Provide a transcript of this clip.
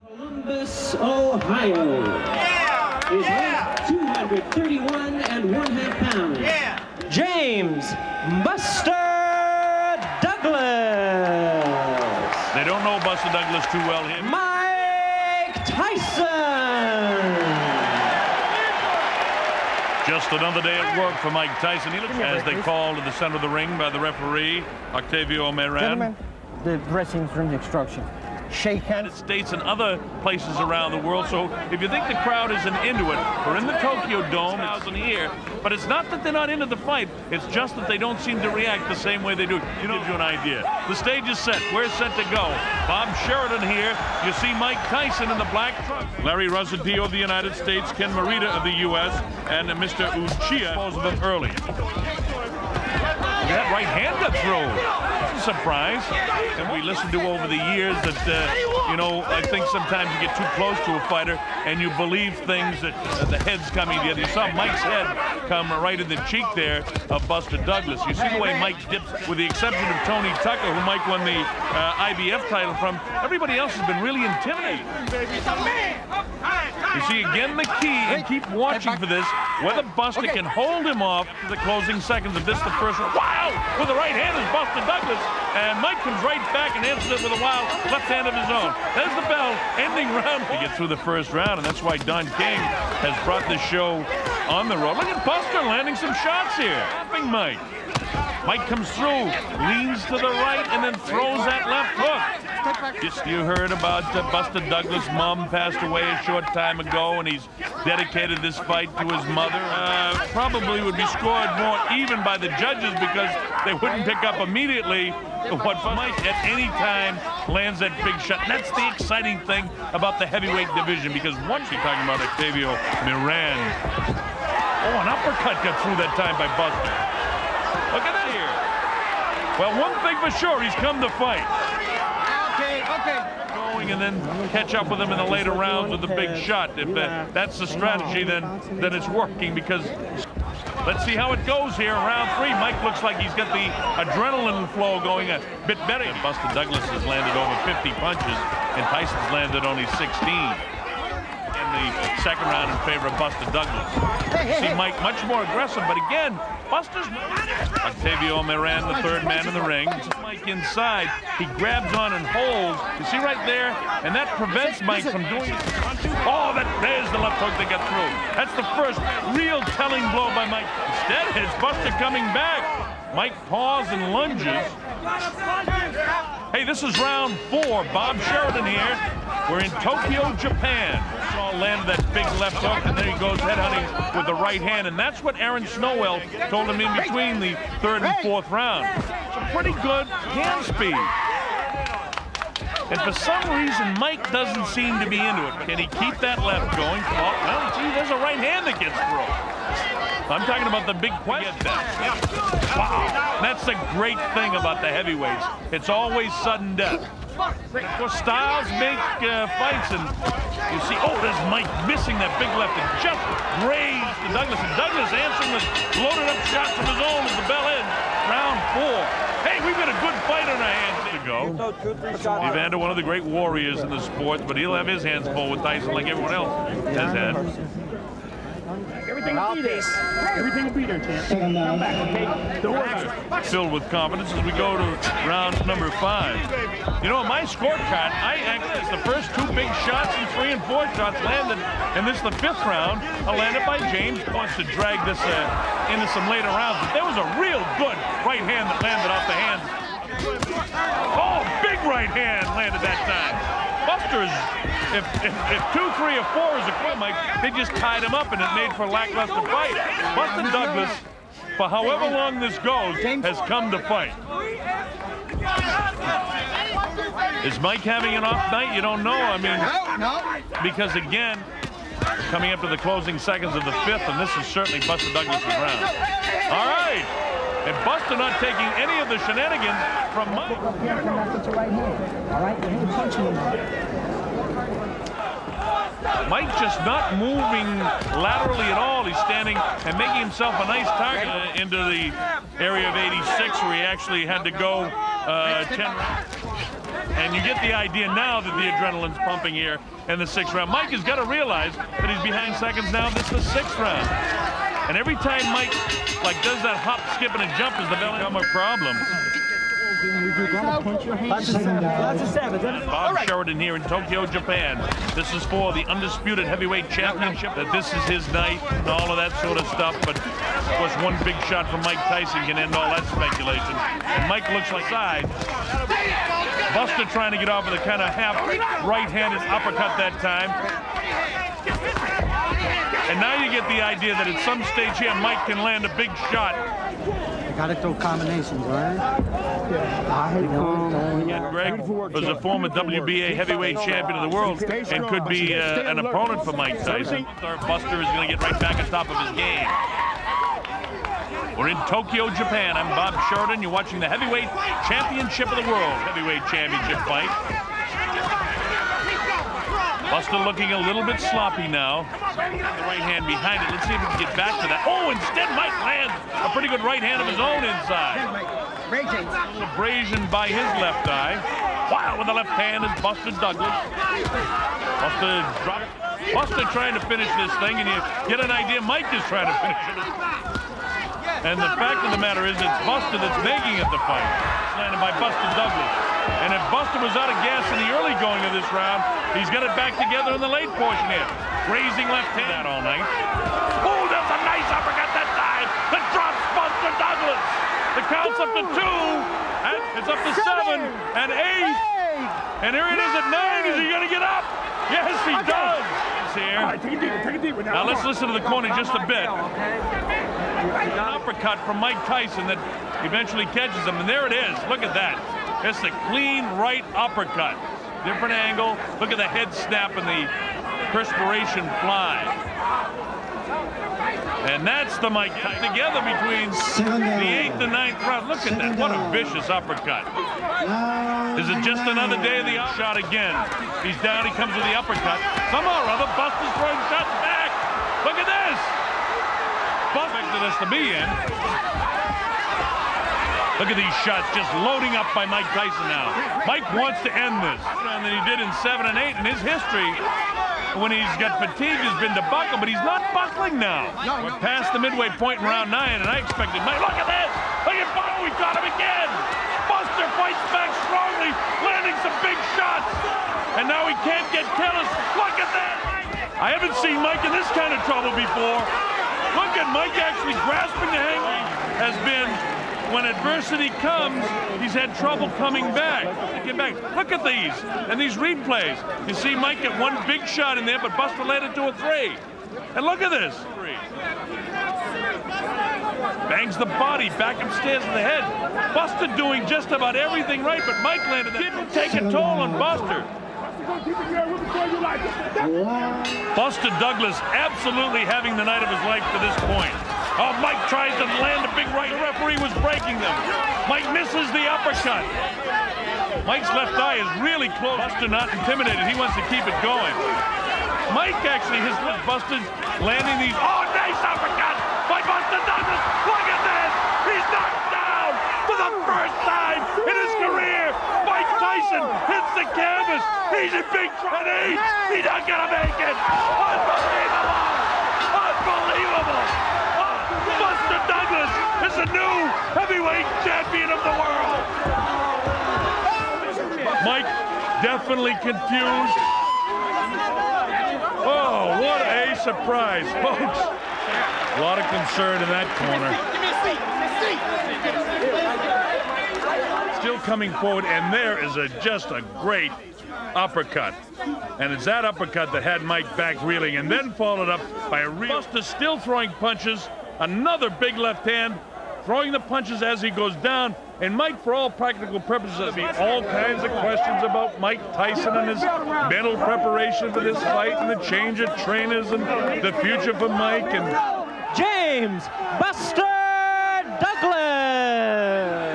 Columbus, Ohio. Is weight 231 1/2 pounds. James Buster Douglas. They don't know Buster Douglas too well here. Mike Tyson. Just another day at work for Mike Tyson. He looks as they call to the center of the ring by the referee, Octavio Meran. Gentlemen, the dressing room instruction. Shake hands. United States and other places around the world. So if you think the crowd isn't into it, we're in the Tokyo Dome, it's here. But it's not that they're not into the fight. It's just that they don't seem to react the same way they do. You know, give you an idea. The stage is set. We're set to go. Bob Sheridan here. You see Mike Tyson in the black truck. Larry Rosadio of the United States, Ken Morita of the U.S., and Mr. Uchiha of them early. That right hand got through. It's a surprise. And we listened to over the years that, you know, I think sometimes you get too close to a fighter and you believe things that the head's coming together. You saw Mike's head come right in the cheek there of Buster Douglas. You see the way Mike dips, with the exception of Tony Tucker, who Mike won the IBF title from. Everybody else has been really intimidating. You see, again, the key, and keep watching for this, whether Buster can hold him off to the closing seconds of this, the first one. Wow! With the right hand is Buster Douglas, and Mike comes right back and answers it with a wild left hand of his own. There's the bell, ending round. To get through the first round, and that's why Don King has brought this show on the road. Look at Buster landing some shots here. Tapping Mike. Mike comes through, leans to the right, and then throws that left hook. You heard about Buster Douglas' mom passed away a short time ago, and he's dedicated this fight to his mother. Probably would be scored more even by the judges because they wouldn't pick up immediately what Mike at any time lands that big shot. And that's the exciting thing about the heavyweight division, because once you're talking about Octavio Meran. Oh, an uppercut got through that time by Buster. Look at that here. Well, one thing for sure, he's come to fight. Okay. Going and then catch up with him in the later rounds with a big shot. If that's the strategy, then it's working, because let's see how it goes here. Round 3, Mike looks like he's got the adrenaline flow going a bit better. Buster Douglas has landed over 50 punches, and Tyson's landed only 16. In the second round in favor of Buster Douglas. See Mike much more aggressive, but again, Buster's Octavio Meran, the third man in the ring. Mike inside, he grabs on and holds. You see right there, and that prevents Mike from doing it. Oh, there's the left hook that got through. That's the first real telling blow by Mike. Instead, it's Buster coming back. Mike paws and lunges. Hey, this is round 4. Bob Sheridan here. We're in Tokyo, Japan. Saw landed that big left hook, and then he goes headhunting with the right hand, and that's what Aaron Snowell told him in between the 3rd and 4th round. Some pretty good hand speed. And for some reason, Mike doesn't seem to be into it. Can he keep that left going? Well, see, there's a right hand that gets through. I'm talking about the big question. Wow, that's the great thing about the heavyweights. It's always sudden death. Of course, styles make fights, and you see, oh, there's Mike missing that big left and just grazed to Douglas. And Douglas answering with loaded up shots from his own as the bell ends. Round 4. Hey, we've got a good fight on our hands to go. Evander, one of the great warriors in the sport, but he'll have his hands full with Tyson like everyone else has had. Everything will be there. Everything will be there, champ. Come back, okay? Don't worry. Filled with confidence as we go to round number 5. You know, on my scorecard, I actually, it's the first 2 big shots and 3 and 4 shots landed, and this is the 5th round, landed by James. Wants to drag this into some later rounds, but there was a real good right hand that landed off the hands. Oh, big right hand landed that time. Buster's, if 2, 3, or 4 is a quit, Mike, they just tied him up and it made for a lackluster fight. Buster Douglas, for however long this goes, has come to fight. Is Mike having an off night? You don't know. I mean, because again, coming up to the closing seconds of the 5th, and this is certainly Buster Douglas' round. All right. And Buster not taking any of the shenanigans from Mike. Mike just not moving laterally at all. He's standing and making himself a nice target into the area of 86, where he actually had to go 10 rounds. And you get the idea now that the adrenaline's pumping here in the 6th round. Mike has got to realize that he's behind seconds now. This is the 6th round. And every time Mike does that hop, skip, and a jump, is the belly become a problem. Bob Sheridan here in Tokyo, Japan. This is for the undisputed heavyweight championship. That this is his night and all of that sort of stuff. But of course, one big shot from Mike Tyson can end all that speculation. And Mike looks like side. Buster trying to get off with a kind of half right-handed uppercut that time. And now you get the idea that at some stage here, Mike can land a big shot. You gotta throw combinations, right? Again, Greg was a former WBA heavyweight champion of the world and could be an opponent for Mike Tyson. Buster is going to get right back on top of his game. We're in Tokyo, Japan. I'm Bob Sheridan. You're watching the heavyweight championship of the world. Heavyweight championship fight. Buster looking a little bit sloppy now. The right hand behind it. Let's see if he can get back to that. Oh, instead Mike lands a pretty good right hand of his own inside. A little abrasion by his left eye. Wow, with the left hand is Buster Douglas. Buster trying to finish this thing, and you get an idea Mike is trying to finish it. And the fact of the matter is it's Buster that's making it the fight. It's landed by Buster Douglas. And if Buster was out of gas in the early going of this round, he's got it back together in the late portion here. Raising left hand all night. Oh, that's a nice uppercut that time. That drops Buster Douglas. The count's up to 2. And it's up to 7 and 8. And here it is at 9. Is he going to get up? Yes, he does. Here. All right, take it deeper Now let's listen to the corner just a bit. An uppercut from Mike Tyson that eventually catches him, and there it is. Look at that. It's a clean right uppercut. Different angle. Look at the head snap and the perspiration fly. And that's the Mike Tyson together between the 8th and 9th round. Look at that. What a vicious uppercut. Is it just another day of the shot again? He's down. He comes with the uppercut. Somehow or other, Buster's throwing shots back. Look at this. Buster expected us to be in. Look at these shots just loading up by Mike Tyson now. Mike wants to end this. And than he did in 7 and 8 in his history. When he's got fatigue, has been to buckle, but he's not buckling now. We're past the midway point in round 9, and I expected Mike. Look at this! Look at Buster, we got him again! Buster fights back strongly, landing some big shots. And now he can't get careless. Look at that! I haven't seen Mike in this kind of trouble before. Look at Mike actually grasping the hang. Has been, when adversity comes, he's had trouble coming back. Look at these, and these replays. You see Mike get one big shot in there, but Buster landed to a 3. And look at this. Bangs the body back upstairs in the head. Buster doing just about everything right, but Mike landed. Didn't take a toll on Buster. Buster Douglas absolutely having the night of his life to this point. Oh, Mike tries to land a big right. The referee was breaking them. Mike misses the uppercut. Mike's left eye is really close. Buster not intimidated. He wants to keep it going. Mike actually, his left Buster landing these. Oh, nice uppercut by Buster Douglas. Look at this. He's knocked down for the first time in his career. Mike Tyson hits the canvas. He's in big trouble. He's not going to make it. Unbelievable. Unbelievable. Buster Douglas is the new heavyweight champion of the world. Mike definitely confused. Oh, what a surprise, folks. A lot of concern in that corner. Still coming forward, and there is just a great uppercut. And it's that uppercut that had Mike back reeling, and then followed up by a Buster still throwing punches. Another big left hand, throwing the punches as he goes down. And Mike, for all practical purposes, there'll be all kinds of questions about Mike Tyson and his mental preparation for this fight and the change of trainers and the future for Mike. And James Buster Douglas.